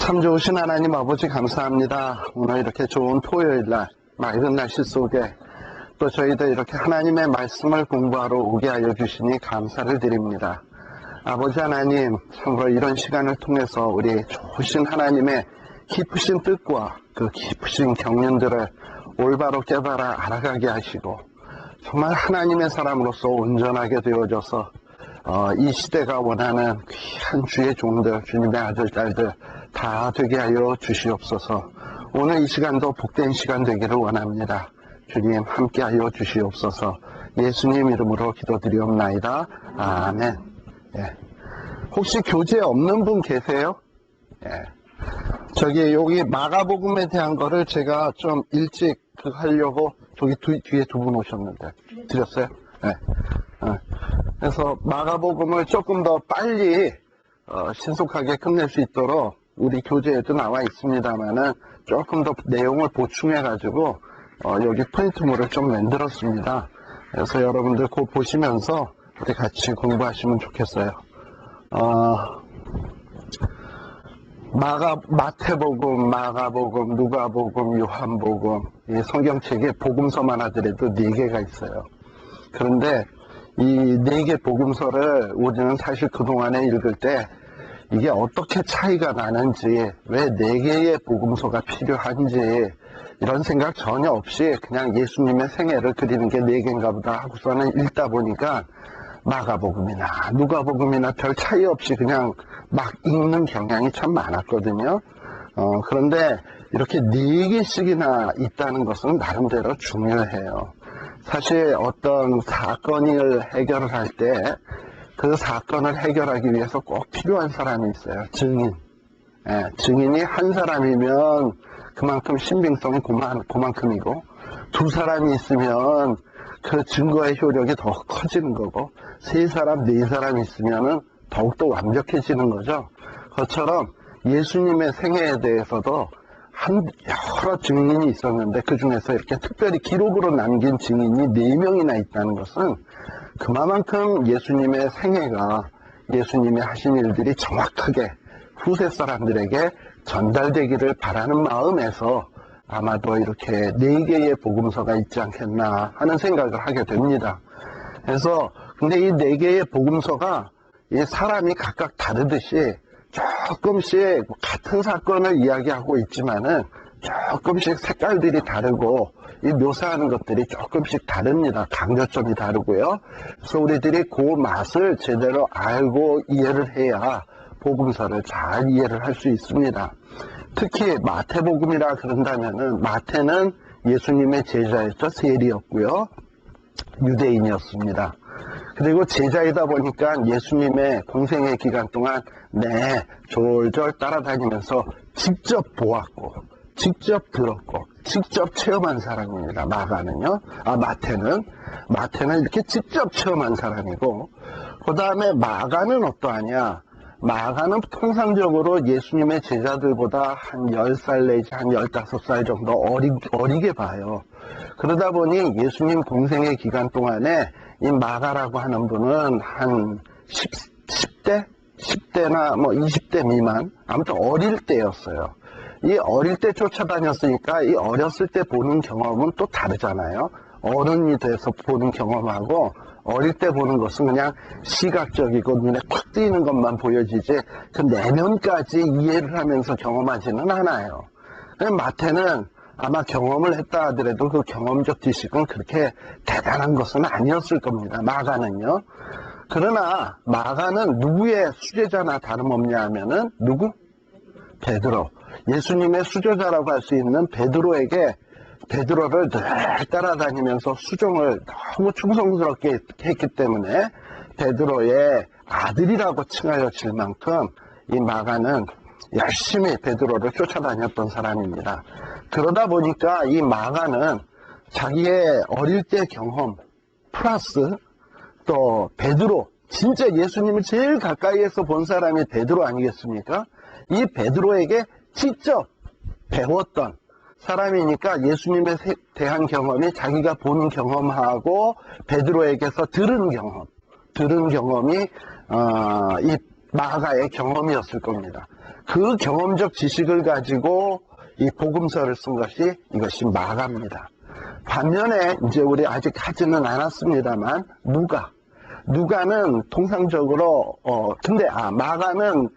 참 좋으신 하나님 아버지 감사합니다. 오늘 이렇게 좋은 토요일날 맑은 날씨 속에 또 저희들 이렇게 하나님의 말씀을 공부하러 오게 하여 주시니 감사를 드립니다. 아버지 하나님, 참으로 이런 시간을 통해서 우리 좋으신 하나님의 깊으신 뜻과 그 깊으신 경륜들을 올바로 깨달아 알아가게 하시고 정말 하나님의 사람으로서 온전하게 되어져서 이 시대가 원하는 귀한 주의 종들, 주님의 아들, 딸들 다 되게 하여 주시옵소서. 오늘 이 시간도 복된 시간 되기를 원합니다. 주님 함께 하여 주시옵소서. 예수님 이름으로 기도드리옵나이다. 아멘. 예. 혹시 교재 없는 분 계세요? 예. 여기 마가복음에 대한 거를 제가 좀 일찍 하려고 저기 뒤에 두 분 오셨는데 드렸어요? 예. 그래서 마가복음을 조금 더 빨리 신속하게 끝낼 수 있도록 우리 교재에도 나와 있습니다만은 조금 더 내용을 보충해가지고 여기 프린트물을 좀 만들었습니다. 그래서 여러분들 그거 보시면서 우리 같이 공부하시면 좋겠어요. 마태복음, 마가복음, 누가복음, 요한복음, 이 성경책에 복음서만 하더라도 4개가 있어요. 그런데 이 4개 복음서를 우리는 사실 그동안에 읽을 때 이게 어떻게 차이가 나는지, 왜 4개의 복음서가 필요한지 이런 생각 전혀 없이 그냥 예수님의 생애를 그리는 게 4개인가 보다 하고서는 읽다 보니까 마가복음이나 누가복음이나 별 차이 없이 그냥 막 읽는 경향이 참 많았거든요. 그런데 이렇게 4개씩이나 있다는 것은 나름대로 중요해요. 사실 어떤 사건을 해결을 할 때 그 사건을 해결하기 위해서 꼭 필요한 사람이 있어요. 증인. 예, 증인이 한 사람이면 그만큼 신빙성이 그만큼이고, 2사람이 있으면 그 증거의 효력이 더 커지는 거고, 3사람, 4사람이 있으면 더욱더 완벽해지는 거죠. 그것처럼 예수님의 생애에 대해서도 여러 증인이 있었는데 그 중에서 이렇게 특별히 기록으로 남긴 증인이 4명이나 있다는 것은 그만큼 예수님의 생애가, 예수님이 하신 일들이 정확하게 후세 사람들에게 전달되기를 바라는 마음에서 아마도 이렇게 4개의 복음서가 있지 않겠나 하는 생각을 하게 됩니다. 그래서 근데 이 4개의 복음서가 이 사람이 각각 다르듯이 조금씩 같은 사건을 이야기하고 있지만은 조금씩 색깔들이 다르고 이 묘사하는 것들이 조금씩 다릅니다. 강조점이 다르고요. 그래서 우리들이 그 맛을 제대로 알고 이해를 해야 복음서를 잘 이해를 할 수 있습니다. 특히 마태복음이라 그런다면은 마태는 예수님의 제자였죠. 세리였고요. 유대인이었습니다. 그리고 제자이다 보니까 예수님의 공생의 기간 동안 졸졸 따라다니면서 직접 보았고, 직접 들었고, 직접 체험한 사람입니다. 마태는 이렇게 직접 체험한 사람이고, 그 다음에 마가는 어떠하냐? 마가는 통상적으로 예수님의 제자들보다 한 10살 내지 한 15살 정도 어리게 봐요. 그러다 보니 예수님 공생의 기간 동안에 이 마가라고 하는 분은 한 10대나 뭐 20대 미만, 아무튼 어릴 때였어요. 이 어릴 때 쫓아다녔으니까 이 어렸을 때 보는 경험은 또 다르잖아요. 어른이 돼서 보는 경험하고 어릴 때 보는 것은 그냥 시각적이고 눈에 콱 띄는 것만 보여지지 그 내면까지 이해를 하면서 경험하지는 않아요. 마태는 아마 경험을 했다 하더라도 그 경험적 지식은 그렇게 대단한 것은 아니었을 겁니다. 마가는요. 그러나 마가는 누구의 수제자나 다름없냐 하면은 누구? 베드로. 예수님의 수제자라고 할 수 있는 베드로를 늘 따라다니면서 수종을 너무 충성스럽게 했기 때문에 베드로의 아들이라고 칭하여질 만큼 이 마가는 열심히 베드로를 쫓아다녔던 사람입니다. 그러다 보니까 이 마가는 자기의 어릴 때 경험 플러스 또 베드로, 진짜 예수님을 제일 가까이에서 본 사람이 베드로 아니겠습니까? 이 베드로에게 직접 배웠던 사람이니까 예수님에 대한 경험이 자기가 보는 경험하고 베드로에게서 들은 경험이 이 마가의 경험이었을 겁니다. 그 경험적 지식을 가지고 이 복음서를 쓴 것이 이것이 마가입니다. 반면에 이제 우리 아직 하지는 않았습니다만 누가는 통상적으로 마가는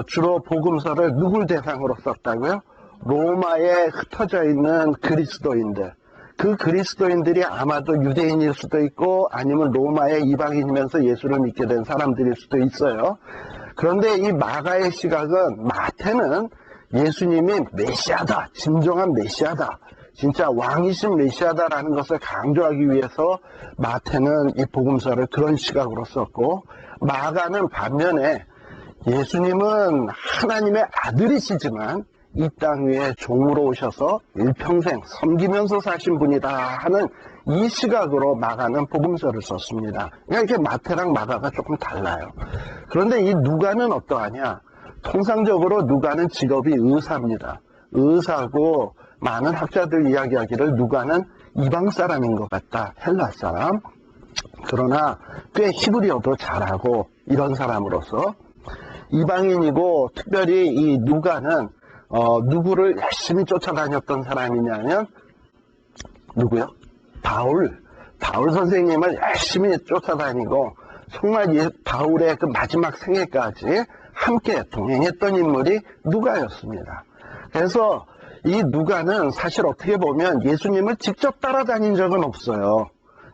주로 복음서를 누굴 대상으로 썼다고요? 로마에 흩어져 있는 그리스도인들. 그 그리스도인들이 아마도 유대인일 수도 있고 아니면 로마의 이방인이면서 예수를 믿게 된 사람들일 수도 있어요. 그런데 이 마가의 시각은, 마태는 예수님이 메시아다, 진정한 메시아다, 진짜 왕이신 메시아다라는 것을 강조하기 위해서 마태는 이 복음서를 그런 시각으로 썼고, 마가는 반면에 예수님은 하나님의 아들이시지만 이 땅 위에 종으로 오셔서 일평생 섬기면서 사신 분이다 하는 이 시각으로 마가는 복음서를 썼습니다. 그러니까 이게 마태랑 마가가 조금 달라요. 그런데 이 누가는 어떠하냐? 통상적으로 누가는 직업이 의사입니다. 의사고 많은 학자들 이야기하기를 누가는 이방 사람인 것 같다. 헬라 사람. 그러나 꽤 히브리어도 잘하고 이런 사람으로서 이방인이고, 특별히 이 누가는 누구를 열심히 쫓아다녔던 사람이냐면 누구요? 바울 선생님을 열심히 쫓아다니고 정말 바울의 그 마지막 생애까지 함께 동행했던 인물이 누가였습니다. 그래서 이 누가는 사실 어떻게 보면 예수님을 직접 따라다닌 적은 없어요.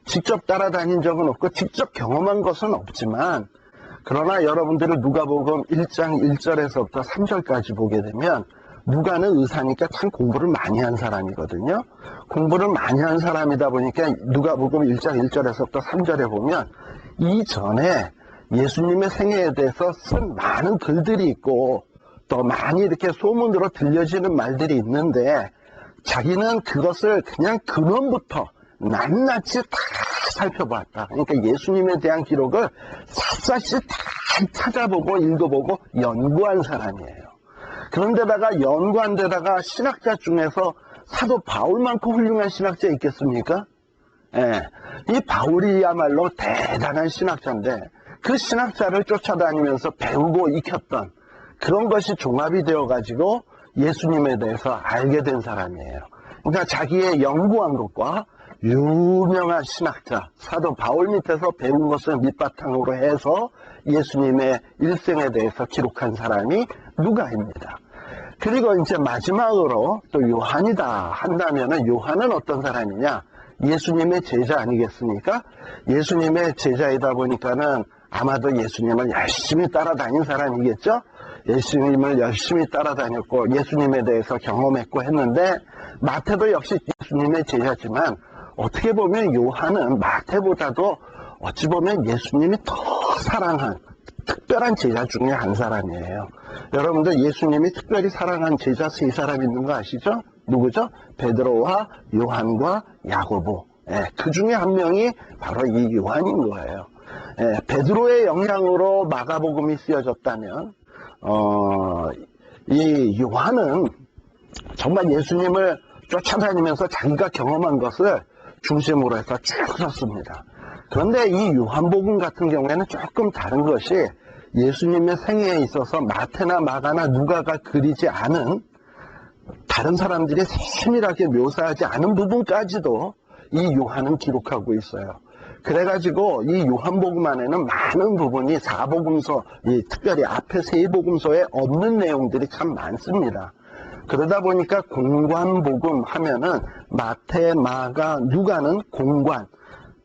직접 따라다닌 적은 없고 직접 경험한 것은 없지만, 그러나 여러분들은 누가복음 1장 1절에서부터 3절까지 보게 되면 누가는 의사니까 참 공부를 많이 한 사람이거든요. 공부를 많이 한 사람이다 보니까 누가복음 1장 1절에서부터 3절에 보면 이전에 예수님의 생애에 대해서 쓴 많은 글들이 있고 또 많이 이렇게 소문으로 들려지는 말들이 있는데, 자기는 그것을 그냥 근원부터 낱낱이 다 살펴봤다. 그러니까 예수님에 대한 기록을 샅샅이 다 찾아보고 읽어보고 연구한 사람이에요. 그런데다가 연구한 데다가 신학자 중에서 사도 바울만큼 훌륭한 신학자 있겠습니까? 예, 이 바울이야말로 대단한 신학자인데 그 신학자를 쫓아다니면서 배우고 익혔던 그런 것이 종합이 되어가지고 예수님에 대해서 알게 된 사람이에요. 그러니까 자기의 연구한 것과 유명한 신학자 사도 바울 밑에서 배운 것을 밑바탕으로 해서 예수님의 일생에 대해서 기록한 사람이 누가입니다. 그리고 이제 마지막으로 또 요한이다 한다면은, 요한은 어떤 사람이냐? 예수님의 제자 아니겠습니까? 예수님의 제자이다 보니까는 아마도 예수님을 열심히 따라다닌 사람이겠죠? 예수님을 열심히 따라다녔고 예수님에 대해서 경험했고 했는데, 마태도 역시 예수님의 제자지만 어떻게 보면 요한은 마태보다도 어찌 보면 예수님이 더 사랑한 특별한 제자 중에 한 사람이에요. 여러분들 예수님이 특별히 사랑한 제자 세 사람 있는 거 아시죠? 누구죠? 베드로와 요한과 야고보. 그 중에 한 명이 바로 이 요한인 거예요. 베드로의 영향으로 마가복음이 쓰여졌다면 이 요한은 정말 예수님을 쫓아다니면서 자기가 경험한 것을 중심으로 해서 쭉 썼습니다. 그런데 이 요한복음 같은 경우에는 조금 다른 것이, 예수님의 생애에 있어서 마태나 마가나 누가가 그리지 않은, 다른 사람들이 세밀하게 묘사하지 않은 부분까지도 이 요한은 기록하고 있어요. 그래가지고 이 요한복음 안에는 많은 부분이 사복음서, 특별히 앞에 세 복음서에 없는 내용들이 참 많습니다. 그러다 보니까 공관복음 하면은 마태, 마가, 누가는 공관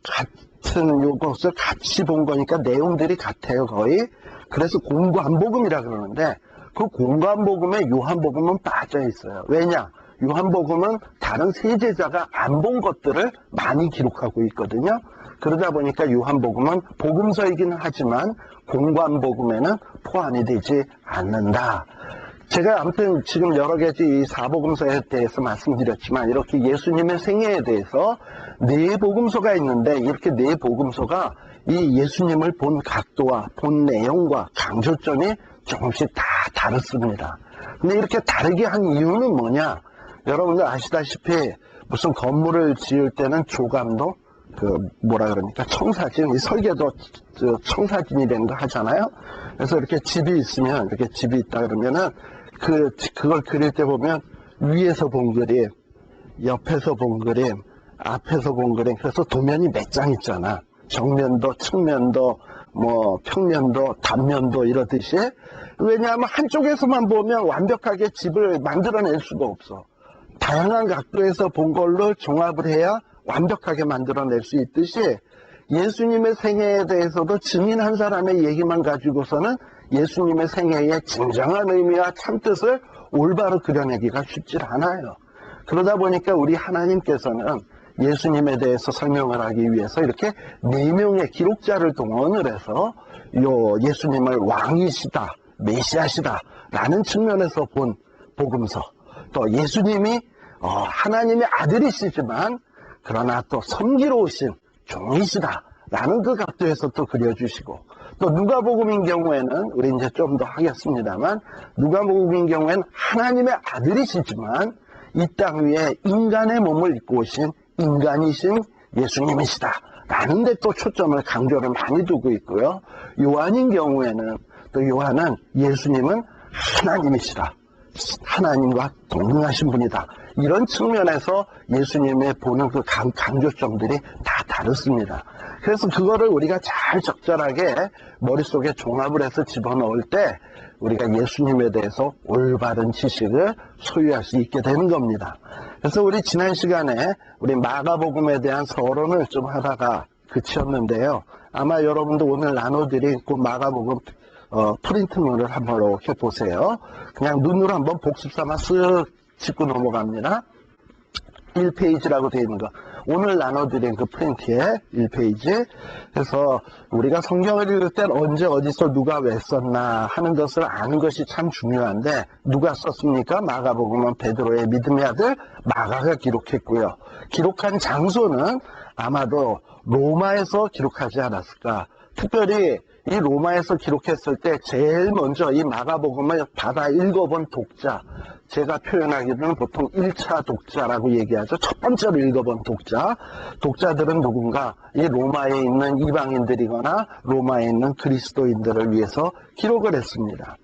같은 요것을 같이 본 거니까 내용들이 같아요, 거의. 그래서 공관복음이라 그러는데, 그 공관복음에 요한복음은 빠져 있어요. 왜냐? 요한복음은 다른 세제자가 안 본 것들을 많이 기록하고 있거든요. 그러다 보니까 요한복음은 복음서이긴 하지만 공관복음에는 포함이 되지 않는다. 제가 아무튼 지금 여러 가지 이 사복음서에 대해서 말씀드렸지만, 이렇게 예수님의 생애에 대해서 네 복음서가 있는데, 이렇게 네 복음서가 이 예수님을 본 각도와 본 내용과 강조점이 조금씩 다 다릅니다. 근데 이렇게 다르게 한 이유는 뭐냐? 여러분들 아시다시피 무슨 건물을 지을 때는 조감도, 뭐라 그러니까 청사진, 이 설계도 청사진이라는 거 하잖아요. 그래서 이렇게 집이 있으면, 이렇게 집이 있다 그러면은 그걸 그릴 때 보면 위에서 본 그림, 옆에서 본 그림, 앞에서 본 그림, 그래서 도면이 몇 장 있잖아. 정면도, 측면도, 뭐 평면도, 단면도 이러듯이. 왜냐하면 한쪽에서만 보면 완벽하게 집을 만들어낼 수가 없어. 다양한 각도에서 본 걸로 종합을 해야 완벽하게 만들어낼 수 있듯이 예수님의 생애에 대해서도 증인 한 사람의 얘기만 가지고서는 예수님의 생애의 진정한 의미와 참뜻을 올바로 그려내기가 쉽지 않아요. 그러다 보니까 우리 하나님께서는 예수님에 대해서 설명을 하기 위해서 이렇게 4명의 기록자를 동원을 해서 예수님을 왕이시다, 메시아시다 라는 측면에서 본 복음서, 또 예수님이 하나님의 아들이시지만 그러나 또 섬기로우신 종이시다 라는 그 각도에서 또 그려주시고, 또 누가복음인 경우에는 우리 이제 좀 더 하겠습니다만, 누가복음인 경우에는 하나님의 아들이시지만 이 땅 위에 인간의 몸을 입고 오신 인간이신 예수님이시다 라는 데 또 초점을 강조를 많이 두고 있고요. 요한인 경우에는 또 요한은 예수님은 하나님이시다, 하나님과 동등하신 분이다, 이런 측면에서 예수님의 보는 그 강조점들이 다 다릅니다. 그래서 그거를 우리가 잘 적절하게 머릿속에 종합을 해서 집어넣을 때 우리가 예수님에 대해서 올바른 지식을 소유할 수 있게 되는 겁니다. 그래서 우리 지난 시간에 우리 마가복음에 대한 서론을 좀 하다가 그치었는데요. 아마 여러분도 오늘 나눠드린 그 마가복음 프린트물을 한번 이렇게 보세요. 그냥 눈으로 한번 복습삼아 쓱 짚고 넘어갑니다. 1페이지라고 되어 있는 거. 오늘 나눠드린 그 프린트에 1페이지. 그래서 우리가 성경을 읽을 땐 언제 어디서 누가 왜 썼나 하는 것을 아는 것이 참 중요한데, 누가 썼습니까? 마가복음은 베드로의 믿음의 아들 마가가 기록했고요. 기록한 장소는 아마도 로마에서 기록하지 않았을까. 특별히 이 로마에서 기록했을 때 제일 먼저 이 마가복음을 받아 읽어본 독자, 제가 표현하기로는 보통 1차 독자라고 얘기하죠. 첫 번째로 읽어본 독자들은 누군가 이 로마에 있는 이방인들이거나 로마에 있는 그리스도인들을 위해서 기록을 했습니다.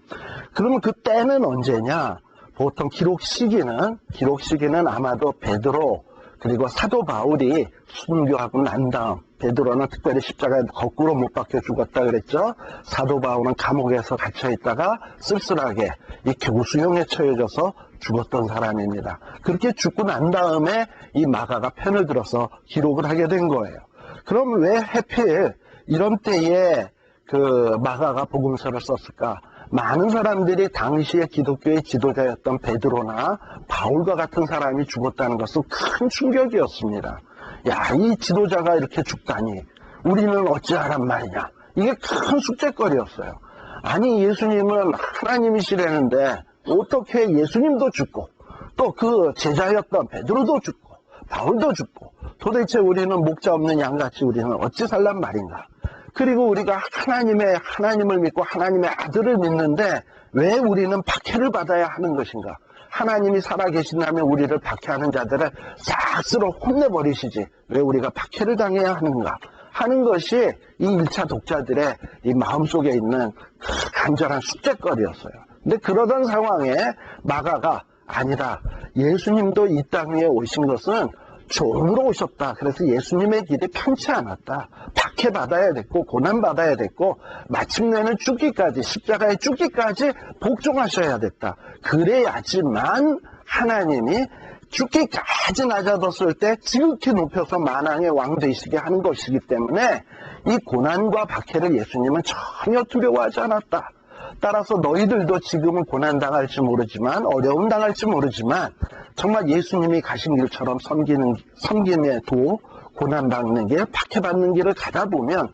그러면 그 때는 언제냐? 보통 기록 시기는 아마도 베드로 그리고 사도 바울이 순교하고 난 다음, 베드로는 특별히 십자가에 거꾸로 못 박혀 죽었다 그랬죠. 사도 바울은 감옥에서 갇혀 있다가 쓸쓸하게 이 교수형에 처해져서 죽었던 사람입니다. 그렇게 죽고 난 다음에 이 마가가 편을 들어서 기록을 하게 된 거예요. 그럼 왜 하필 이런 때에 그 마가가 복음서를 썼을까? 많은 사람들이 당시에 기독교의 지도자였던 베드로나 바울과 같은 사람이 죽었다는 것은 큰 충격이었습니다. 야, 이 지도자가 이렇게 죽다니 우리는 어찌하란 말이냐. 이게 큰 숙제거리였어요. 아니, 예수님은 하나님이시라는데 어떻게 예수님도 죽고 또 그 제자였던 베드로도 죽고 바울도 죽고 도대체 우리는 목자 없는 양같이 우리는 어찌 살란 말인가. 그리고 우리가 하나님을 믿고 하나님의 아들을 믿는데 왜 우리는 박해를 받아야 하는 것인가? 하나님이 살아계신다면 우리를 박해하는 자들을 싹 쓸어 혼내버리시지 왜 우리가 박해를 당해야 하는가 하는 것이 이 1차 독자들의 이 마음속에 있는 간절한 숙제거리였어요. 근데 그러던 상황에 마가가 아니다, 예수님도 이 땅 위에 오신 것은 종으로 오셨다. 그래서 예수님의 길이 편치 않았다. 박해받아야 됐고 고난받아야 됐고 마침내는 죽기까지, 십자가에 죽기까지 복종하셔야 됐다. 그래야지만 하나님이 죽기까지 낮아졌을 때 지극히 높여서 만왕의 왕 되시게 하는 것이기 때문에 이 고난과 박해를 예수님은 전혀 두려워하지 않았다. 따라서 너희들도 지금은 고난당할지 모르지만, 어려움 당할지 모르지만 정말 예수님이 가신 길처럼 섬김에도 고난받는 길, 박해받는 길을 가다 보면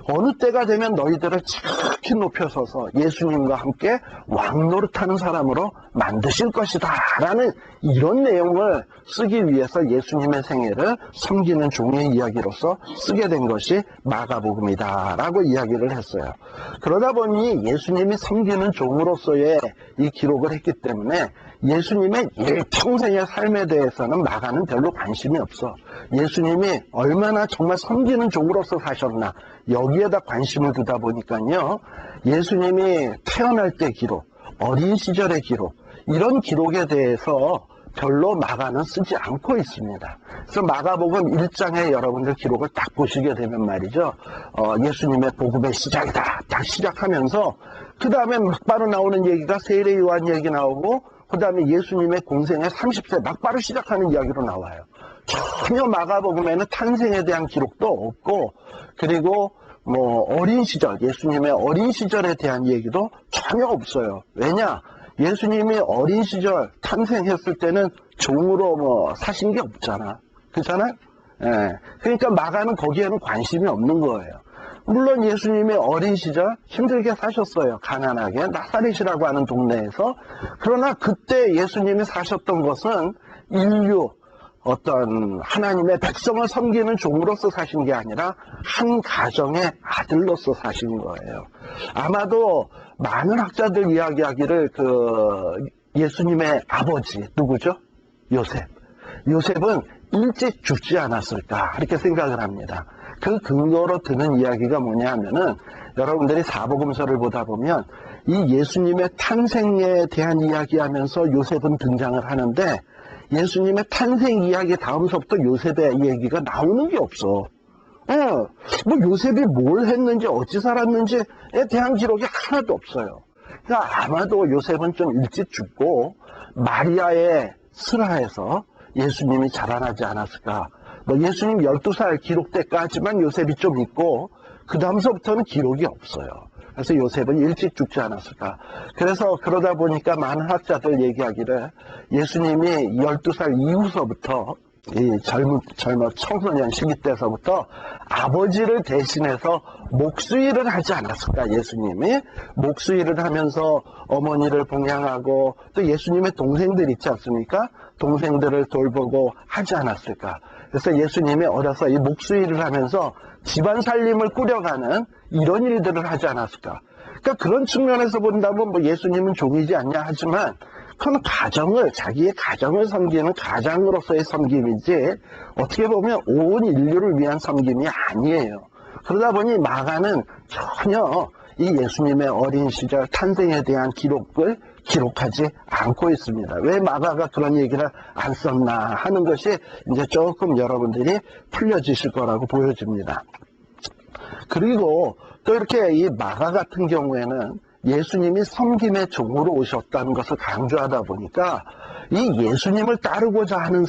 어느 때가 되면 너희들을 지극히 높여서서 예수님과 함께 왕노릇하는 사람으로 만드실 것이다 라는 이런 내용을 쓰기 위해서 예수님의 생애를 섬기는 종의 이야기로서 쓰게 된 것이 마가복음이다 라고 이야기를 했어요. 그러다 보니 예수님이 섬기는 종으로서의 이 기록을 했기 때문에 예수님의 일평생의 삶에 대해서는 마가는 별로 관심이 없어. 예수님이 얼마나 정말 섬기는 종으로서 사셨나 여기에다 관심을 두다 보니까요, 예수님이 태어날 때 기록, 어린 시절의 기록, 이런 기록에 대해서 별로 마가는 쓰지 않고 있습니다. 그래서 마가복음 1장에 여러분들 기록을 딱 보시게 되면 말이죠, 예수님의 복음의 시작이다 딱 시작하면서 그 다음에 막바로 나오는 얘기가 세례 요한 얘기 나오고, 그 다음에 예수님의 공생의 30세 막바로 시작하는 이야기로 나와요. 전혀 마가복음에는 탄생에 대한 기록도 없고, 그리고 어린 시절, 예수님의 어린 시절에 대한 얘기도 전혀 없어요. 왜냐? 예수님이 어린 시절 탄생했을 때는 종으로 사신 게 없잖아. 그렇잖아요? 예. 그러니까 마가는 거기에는 관심이 없는 거예요. 물론 예수님이 어린 시절 힘들게 사셨어요. 가난하게 나사렛이라고 하는 동네에서. 그러나 그때 예수님이 사셨던 것은 인류, 어떤 하나님의 백성을 섬기는 종으로서 사신 게 아니라 한 가정의 아들로서 사신 거예요. 아마도 많은 학자들 이야기하기를 예수님의 아버지 누구죠? 요셉. 요셉은 일찍 죽지 않았을까 이렇게 생각을 합니다. 그 근거로 드는 이야기가 뭐냐 하면은, 여러분들이 사복음서를 보다 보면 이 예수님의 탄생에 대한 이야기하면서 요셉은 등장을 하는데, 예수님의 탄생 이야기 다음서부터 요셉의 얘기가 나오는 게 없어. 요셉이 뭘 했는지 어찌 살았는지에 대한 기록이 하나도 없어요. 그러니까 아마도 요셉은 좀 일찍 죽고 마리아의 슬하에서 예수님이 자라나지 않았을까. 예수님 12살 기록 때까지만 요셉이 좀 있고 그 다음서부터는 기록이 없어요. 그래서 요셉은 일찍 죽지 않았을까. 그래서 그러다 보니까 많은 학자들 얘기하기를 예수님이 12살 이후서부터 이 젊은 청소년 시기 때서부터 아버지를 대신해서 목수일을 하지 않았을까. 예수님이 목수일을 하면서 어머니를 봉양하고 또 예수님의 동생들 있지 않습니까? 동생들을 돌보고 하지 않았을까. 그래서 예수님이 어려서 이 목수일을 하면서 집안 살림을 꾸려가는 이런 일들을 하지 않았을까. 그러니까 그런 측면에서 본다면 예수님은 종이지 않냐 하지만, 그건 자기의 가정을 섬기는 가장으로서의 섬김이지 어떻게 보면 온 인류를 위한 섬김이 아니에요. 그러다 보니 마가는 전혀 이 예수님의 어린 시절 탄생에 대한 기록을 기록하지 않고 있습니다. 왜 마가가 그런 얘기를 안 썼나 하는 것이 이제 조금 여러분들이 풀려지실 거라고 보여집니다. 그리고 또 이렇게 이 마가 같은 경우에는 예수님이 섬김의 종으로 오셨다는 것을 강조하다 보니까 이 예수님을 따르고자 하는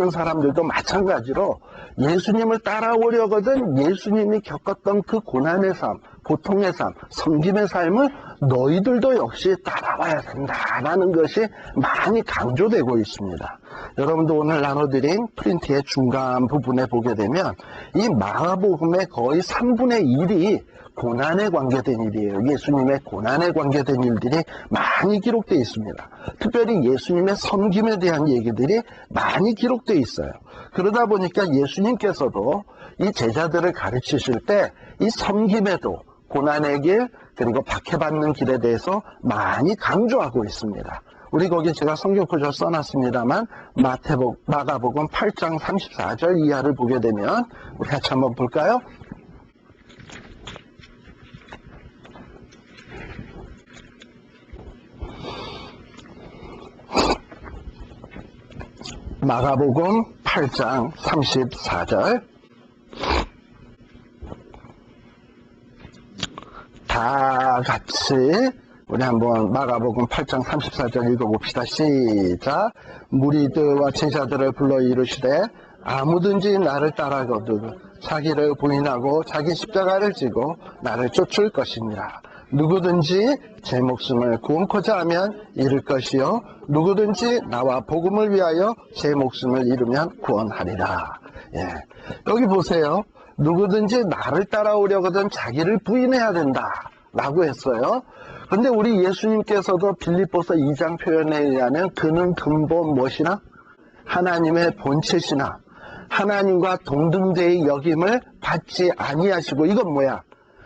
사람들도 마찬가지로 예수님을 따라오려거든 예수님이 겪었던 그 고난의 삶, 고통의 삶, 섬김의 삶을 너희들도 역시 따라와야 된다라는 것이 많이 강조되고 있습니다. 여러분도 오늘 나눠드린 프린트의 중간 부분에 보게 되면 이 마가복음의 거의 3분의 1이 고난에 관계된 일이에요. 예수님의 고난에 관계된 일들이 많이 기록되어 있습니다. 특별히 예수님의 섬김에 대한 얘기들이 많이 기록되어 있어요. 그러다 보니까 예수님께서도 이 제자들을 가르치실 때 이 섬김에도 고난의 길, 그리고 박해받는 길에 대해서 많이 강조하고 있습니다. 우리 거기 제가 성경구절 써놨습니다만 마가복음 8장 34절 이하를 보게 되면 우리 같이 한번 볼까요? 마가복음 8장 34절 다 같이 우리 한번 마가복음 8장 34절 읽어봅시다. 시작. 무리들과 제자들을 불러 이르시되 아무든지 나를 따라거든 자기를 부인하고 자기 십자가를 지고 나를 쫓을 것이니라. 누구든지 제 목숨을 구원코자 하면 잃을 것이요 누구든지 나와 복음을 위하여 제 목숨을 잃으면 구원하리라. 예. 여기 보세요. 누구든지 나를 따라오려거든 자기를 부인해야 된다 라고 했어요. 근데 우리 예수님께서도 빌립보서 2장 표현에 의하면 그는 근본 무엇이나 하나님의 본체시나 하나님과 동등되이 여김을 받지 아니하시고, 이건 뭐야?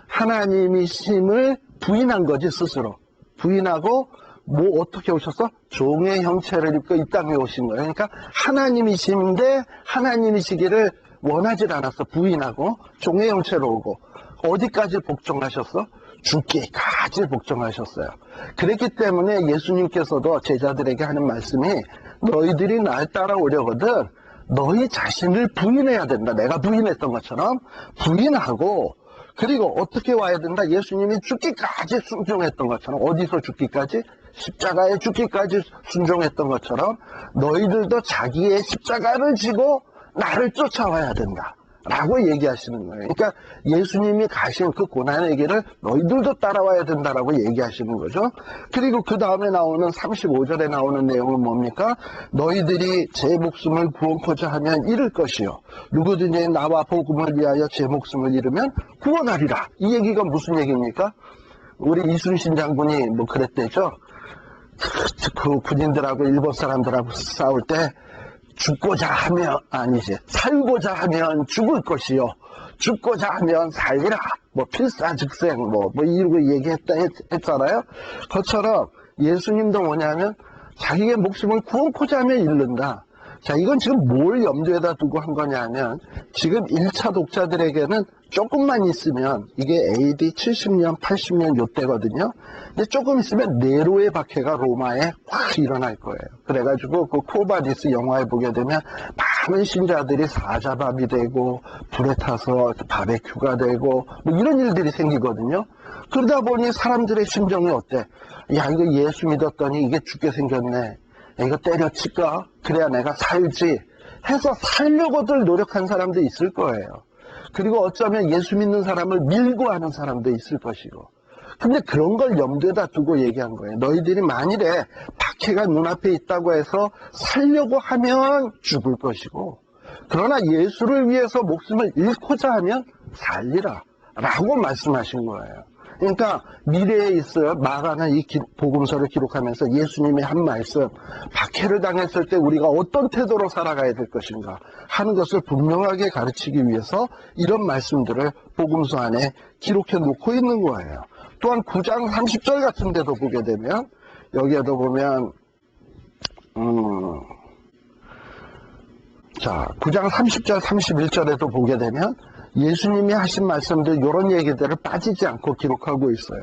하나님이심을 부인한 거지. 스스로 부인하고 뭐 어떻게 오셨어? 종의 형체를 입고 이 땅에 오신 거예요. 그러니까 하나님이신데 하나님이시기를 원하지 않았어. 부인하고 종의 형체로 오고 어디까지 복종하셨어? 죽기까지 복종하셨어요. 그랬기 때문에 예수님께서도 제자들에게 하는 말씀이, 너희들이 날 따라오려거든 너희 자신을 부인해야 된다. 내가 부인했던 것처럼 부인하고, 그리고 어떻게 와야 된다? 예수님이 죽기까지 순종했던 것처럼, 어디서 죽기까지? 십자가에 죽기까지 순종했던 것처럼 너희들도 자기의 십자가를 지고 나를 쫓아와야 된다 라고 얘기하시는 거예요. 그러니까 예수님이 가신 그 고난의 길을 너희들도 따라와야 된다라고 얘기하시는 거죠. 그리고 그 다음에 나오는 35절에 나오는 내용은 뭡니까? 너희들이 제 목숨을 구원코자 하면 잃을 것이요, 누구든지 나와 복음을 위하여 제 목숨을 잃으면 구원하리라. 이 얘기가 무슨 얘기입니까? 우리 이순신 장군이 뭐 그랬대죠. 그 군인들하고 일본 사람들하고 싸울 때 죽고자 하면, 아니지, 살고자 하면 죽을 것이요, 죽고자 하면 살리라. 뭐 필사즉생 뭐 이러고 했잖아요. 그것처럼 예수님도 뭐냐면 자기의 목숨을 구원코자 하면 잃는다. 자, 이건 지금 뭘 염두에다 두고 한 거냐면, 지금 1차 독자들에게는 조금만 있으면, 이게 AD 70년, 80년 요때거든요. 근데 조금 있으면 네로의 박해가 로마에 확 일어날 거예요. 그래가지고 그 코바디스 영화에 보게 되면 많은 신자들이 사자밥이 되고, 불에 타서 바베큐가 되고, 뭐 이런 일들이 생기거든요. 그러다 보니 사람들의 심정이 어때? 야, 이거 예수 믿었더니 이게 죽게 생겼네. 이거 때려칠까? 그래야 내가 살지 해서 살려고들 노력한 사람도 있을 거예요. 그리고 어쩌면 예수 믿는 사람을 밀고 하는 사람도 있을 것이고. 근데 그런 걸 염두에다 두고 얘기한 거예요. 너희들이 만일에 박해가 눈앞에 있다고 해서 살려고 하면 죽을 것이고, 그러나 예수를 위해서 목숨을 잃고자 하면 살리라 라고 말씀하신 거예요. 그러니까 미래에 있어요. 마가는 이 복음서를 기록하면서 예수님의 한 말씀, 박해를 당했을 때 우리가 어떤 태도로 살아가야 될 것인가 하는 것을 분명하게 가르치기 위해서 이런 말씀들을 복음서 안에 기록해 놓고 있는 거예요. 또한 9장 30절 같은 데도 보게 되면, 여기에도 보면 자, 9장 30절 31절에도 보게 되면 예수님이 하신 말씀들, 이런 얘기들을 빠지지 않고 기록하고 있어요.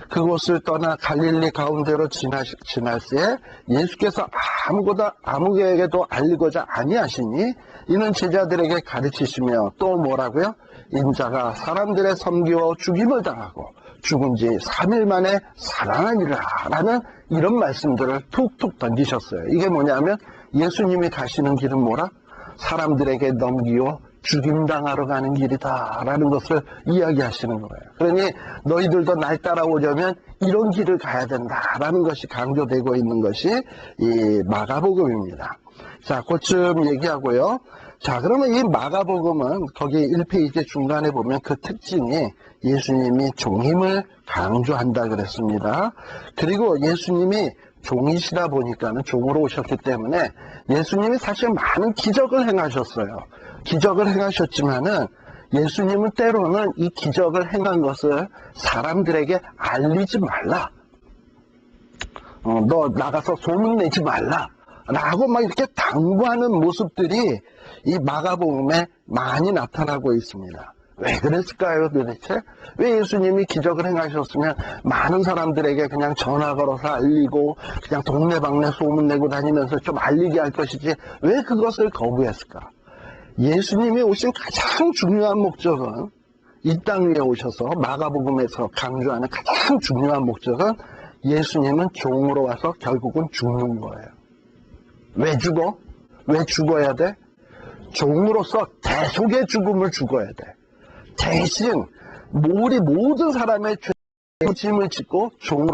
그곳을 떠나 갈릴리 가운데로 지날새 예수께서 아무에게도 알리고자 아니하시니 이는 제자들에게 가르치시며, 또 뭐라고요? 인자가 사람들의 섬기어 죽임을 당하고 죽은 지 3일 만에 살아나니라 라는 이런 말씀들을 툭툭 던지셨어요. 이게 뭐냐면 예수님이 가시는 길은 뭐라? 사람들에게 넘기어 죽임당하러 가는 길이다 라는 것을 이야기하시는 거예요. 그러니 너희들도 날 따라오려면 이런 길을 가야 된다 라는 것이 강조되고 있는 것이 이 마가복음입니다. 자, 그쯤 얘기하고요. 자, 그러면 이 마가복음은 거기 1페이지 중간에 보면 그 특징이 예수님이 종임을 강조한다 그랬습니다. 그리고 예수님이 종이시다 보니까는, 종으로 오셨기 때문에 예수님이 사실 많은 기적을 행하셨어요. 기적을 행하셨지만은 예수님은 때로는 이 기적을 행한 것을 사람들에게 알리지 말라. 너 나가서 소문내지 말라. 라고 막 이렇게 당부하는 모습들이 이 마가복음에 많이 나타나고 있습니다. 왜 그랬을까요, 도대체? 왜 예수님이 기적을 행하셨으면 많은 사람들에게 그냥 전화 걸어서 알리고 그냥 동네방네 소문내고 다니면서 좀 알리게 할 것이지, 왜 그것을 거부했을까? 예수님이 오신 가장 중요한 목적은, 이 땅 위에 오셔서 마가복음에서 강조하는 가장 중요한 목적은, 예수님은 종으로 와서 결국은 죽는 거예요. 왜 죽어? 왜 죽어야 돼? 종으로서 대속의 죽음을 죽어야 돼. 대신 우리 모든 사람의 죄의 짐을 짓고 종으로